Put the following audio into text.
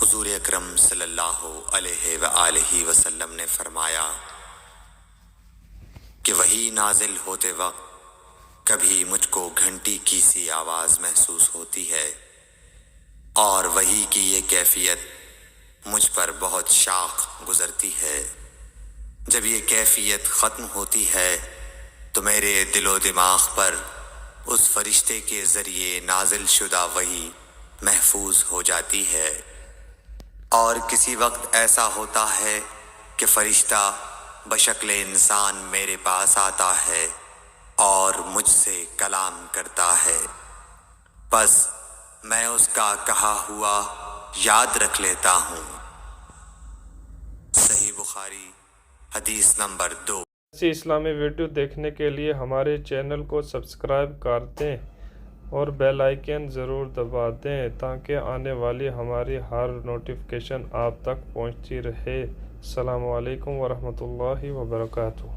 حضور اکرم صلی اللہ علیہ وآلہ وسلم نے فرمایا کہ وحی نازل ہوتے وقت کبھی مجھ کو گھنٹی کی سی آواز محسوس ہوتی ہے، اور وحی کی یہ کیفیت مجھ پر بہت شاق گزرتی ہے۔ جب یہ کیفیت ختم ہوتی ہے تو میرے دل و دماغ پر اس فرشتے کے ذریعے نازل شدہ وحی محفوظ ہو جاتی ہے، اور کسی وقت ایسا ہوتا ہے کہ فرشتہ بشکل انسان میرے پاس آتا ہے اور مجھ سے کلام کرتا ہے، بس میں اس کا کہا ہوا یاد رکھ لیتا ہوں۔ صحیح بخاری حدیث نمبر 2۔ ایسی اسلامی ویڈیو دیکھنے کے لیے ہمارے چینل کو سبسکرائب کر دیں اور بیل آئیکن ضرور دبا دیں تاکہ آنے والی ہماری ہر نوٹیفیکیشن آپ تک پہنچتی رہے۔ السلام علیکم ورحمۃ اللہ وبرکاتہ۔